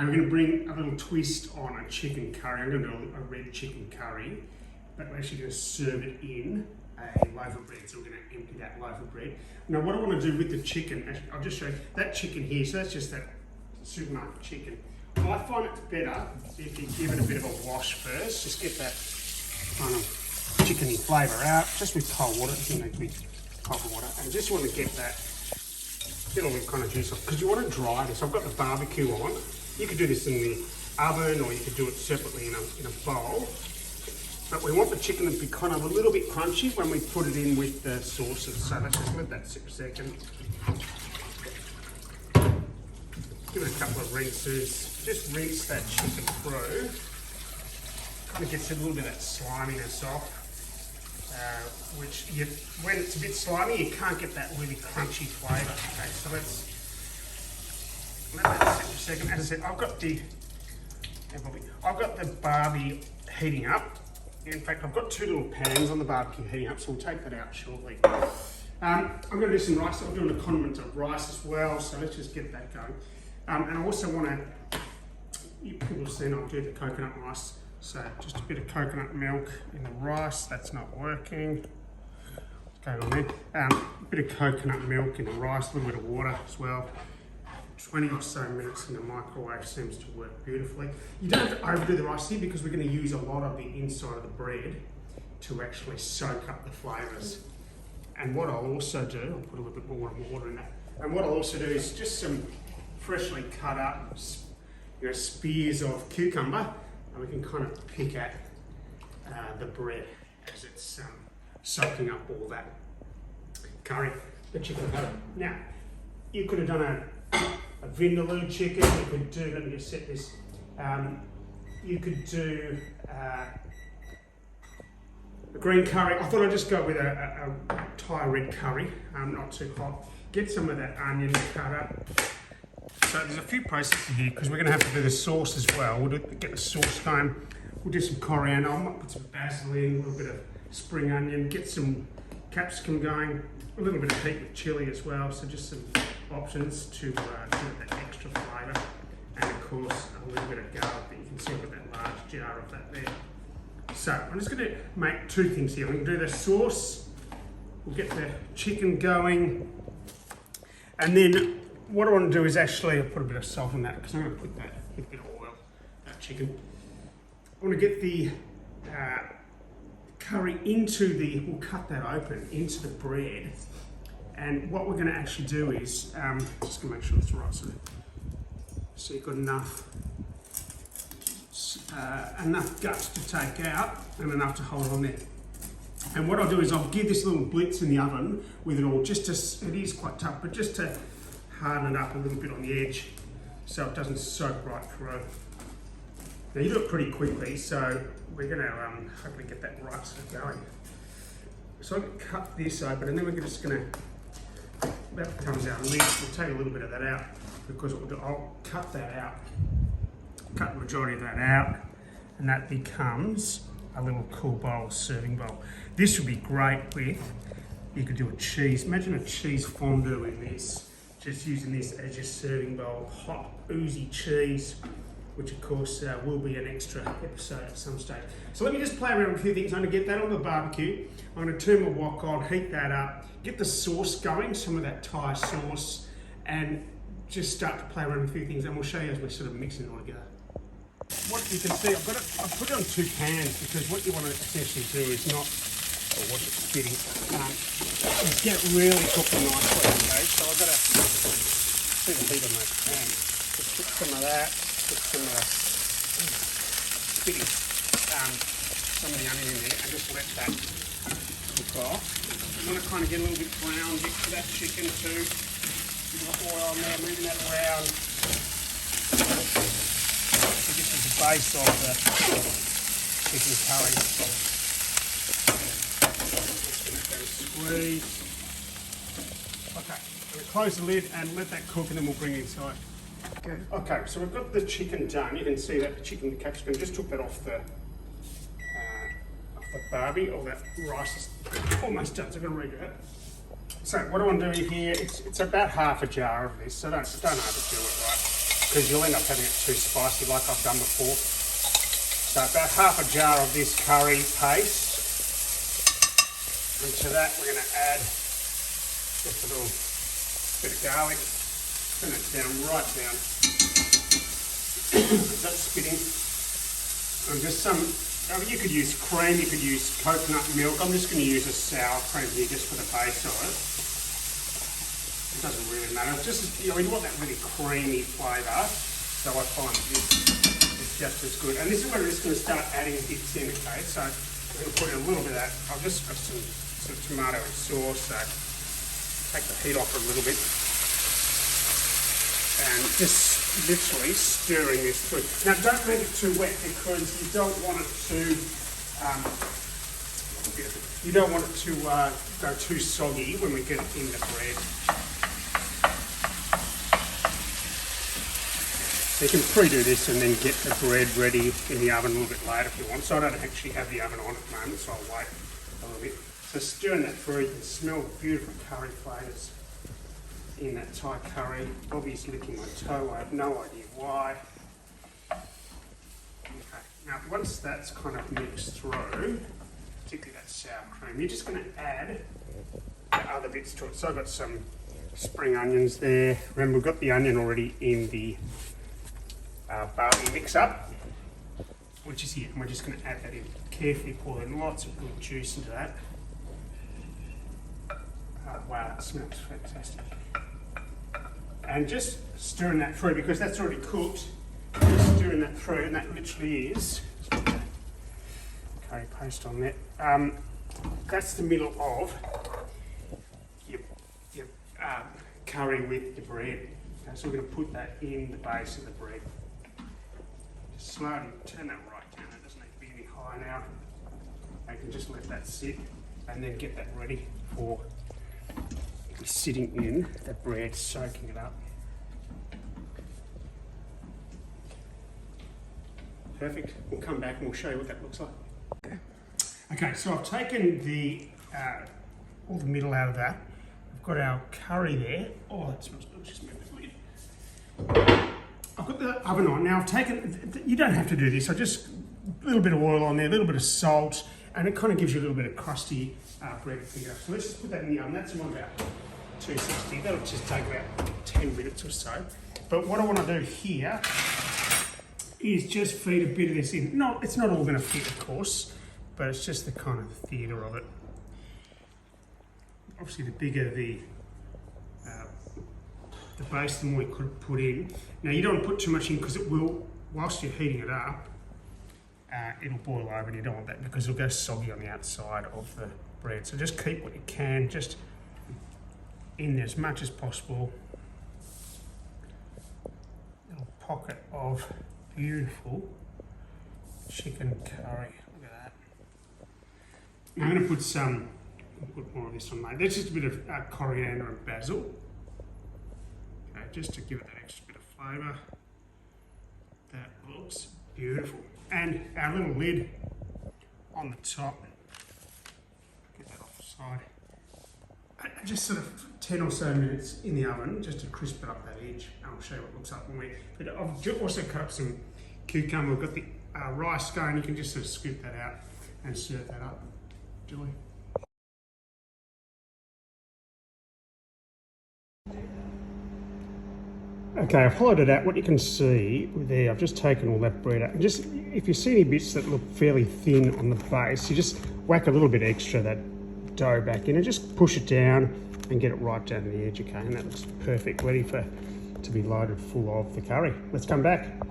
I'm going to bring a little twist on a chicken curry. I'm going to do a red chicken curry, but we're actually going to serve it in a loaf of bread. So we're going to empty that loaf of bread. Now what I want to do with the chicken, actually, I'll just show you that chicken here. So that's just that supermarket chicken. I find it better if you give it a bit of a wash first. Just get that kind of chickeny flavour out, just with cold water. It doesn't need to be cold water. And just want to get all the kind of juice off, because you want to dry this. I've got the barbecue on. You could do this in the oven, or you could do it separately in a bowl. But we want the chicken to be kind of a little bit crunchy when we put it in with the sauces. So let's just let that sit a second. Give it a couple of rinses. Just rinse that chicken through. Kind of gets a little bit of that sliminess off. When it's a bit slimy, you can't get that really crunchy flavour. Okay, so let's let that sit for a second. As I said, I've got the barbie heating up. In fact, I've got 2 little pans on the barbecue heating up, so we'll take that out shortly. I'm going to do some rice. I'm doing a condiment of rice as well, so let's just get that going. And I also want to, people have seen I'll do the coconut rice. So just a bit of coconut milk in the rice. That's not working. What's going on there? A bit of coconut milk in the rice, a little bit of water as well. 20 or so minutes in the microwave seems to work beautifully. You don't have to overdo the rice here, because we're going to use a lot of the inside of the bread to actually soak up the flavours. And what I'll also do, I'll put a little bit more water in that. And what I'll also do is just some freshly cut up, spears of cucumber. And we can kind of pick at the bread as it's soaking up all that curry, the chicken curry. Now, you could have done a vindaloo chicken. You could do, let me just set this, you could do a green curry. I thought I'd just go with a Thai red curry, not too hot. Get some of that onion cut up. So there's a few processes here, because we're going to have to do the sauce as well. We'll get the sauce going. We'll do some coriander. I might put some basil in, a little bit of spring onion, get some capsicum going, a little bit of heat with chilli as well. So just some options to give it that extra flavour. And of course, a little bit of garlic that you can see with that large jar of that there. So I'm just going to make 2 things here. I'm going to do the sauce. We'll get the chicken going. And then what I want to do is actually, I'll put a bit of salt on that, because I'm going to put that with a bit of oil, that chicken. I want to get the curry we'll cut that open into the bread. And what we're going to actually do is, just going to make sure it's right, so you've got enough guts to take out and enough to hold on there. And what I'll do is I'll give this little blitz in the oven with it all, it is quite tough, but just to harden it up a little bit on the edge so it doesn't soak right through. Now you do it pretty quickly, so we're going to hopefully get that right going. So I'm going to cut this open, and then we're just going to, that becomes our lid. We'll take a little bit of that out, because what we'll do, I'll cut that out, cut the majority of that out, and that becomes a little cool bowl, serving bowl. This would be great with, you could do a cheese, imagine a cheese fondue in this. Just using this as your serving bowl, hot, oozy cheese, which of course will be an extra episode at some stage. So let me just play around with a few things. I'm going to get that on the barbecue. I'm going to turn my wok on, heat that up, get the sauce going, some of that Thai sauce, and just start to play around with a few things, and we'll show you as we're sort of mixing it all together. What you can see, I've put it on 2 pans, because what you want to essentially do is not, or what it's fitting, is get it really cooked nicely, okay? So I've got to see the heat on that pan. Just put some of that, put some of the spitting, some of the onion in there, and just let that cook off. You want to kind of get a little bit brown, get to that chicken too. You've got oil on there, moving that around. So this is the base of the chicken curry. Squeeze. Okay, I'm going to close the lid and let that cook, and then we'll bring it inside. Okay, so we've got the chicken done. You can see that the chicken, the capsicum, just took that off the barbie. All that rice is almost done, so I'm going to redo it. So what I want to do here, it's about half a jar of this, so don't overdo it, right? because you'll end up having it too spicy like I've done before. So about half a jar of this curry paste. And to that we're going to add just a little bit of garlic. Turn it down, right down. That's spitting. And just some, you could use cream, you could use coconut milk. I'm just going to use a sour cream here just for the base of it. It doesn't really matter. Just, you want that really creamy flavour. So I find this is just as good. And this is where we're just going to start adding bits in, okay? So I'm going to put in a little bit of that. I've just got some tomato sauce, so take the heat off a little bit. And just literally stirring this through. Now don't make it too wet because you don't want it to go too soggy when we get it in the bread. So you can pre-do this and then get the bread ready in the oven a little bit later if you want. So I don't actually have the oven on at the moment, so I'll wait a little bit. So stirring that through, you can smell beautiful curry flavours in that Thai curry. Bobby's licking my toe, I have no idea why. Okay, now once that's kind of mixed through, particularly that sour cream, you're just going to add the other bits to it. So I've got some spring onions there. Remember, we've got the onion already in the barley mix-up, which is here, and we're just going to add that in. Carefully pour in lots of good juice into that. Wow, it smells fantastic. And just stirring that through because that's already cooked. Just stirring that through, and that literally is curry paste on that. That's the middle of your curry with the bread. Okay, so we're going to put that in the base of the bread. Just slowly turn that right down. It doesn't need to be any higher now. You can just let that sit and then get that ready for sitting in the bread, soaking it up. Perfect. We'll come back and we'll show you what that looks like. Okay, so I've taken the all the middle out of that. I've got our curry there. Oh, that smells good. Just move the lid. I've got the oven on. Now I've taken, you don't have to do this, I just, a little bit of oil on there, a little bit of salt, and it kind of gives you a little bit of crusty bread to pick up. So let's just put that in the oven. That's on about 260. That'll just take about 10 minutes or so. But what I want to do here is just feed a bit of this in. No, it's not all going to fit, of course, but it's just the kind of theatre of it. Obviously, the bigger the base, the more you could put in. Now, you don't want to put too much in because it will, whilst you're heating it up, it'll boil over, and you don't want that because it'll go soggy on the outside of the bread. So just keep what you can, just in there as much as possible. A little pocket of beautiful chicken curry. Look at that. Now I'm going to put some, put more of this on, mate. There's just a bit of coriander and basil. Okay, just to give it that extra bit of flavour. That looks beautiful. And our little lid on the top. Get that off the side. Just sort of 10 or so minutes in the oven just to crisp it up that edge. And I'll show you what it looks like when we. But I've also cut up some cucumber. We've got the rice going. You can just sort of scoop that out and serve that up. Enjoy. Okay, I've hollowed it out. What you can see there, I've just taken all that bread out. And just, if you see any bits that look fairly thin on the base, you just whack a little bit extra that dough back in and just push it down and get it right down to the edge, okay? And that looks perfect, ready to be loaded full of the curry. Let's come back.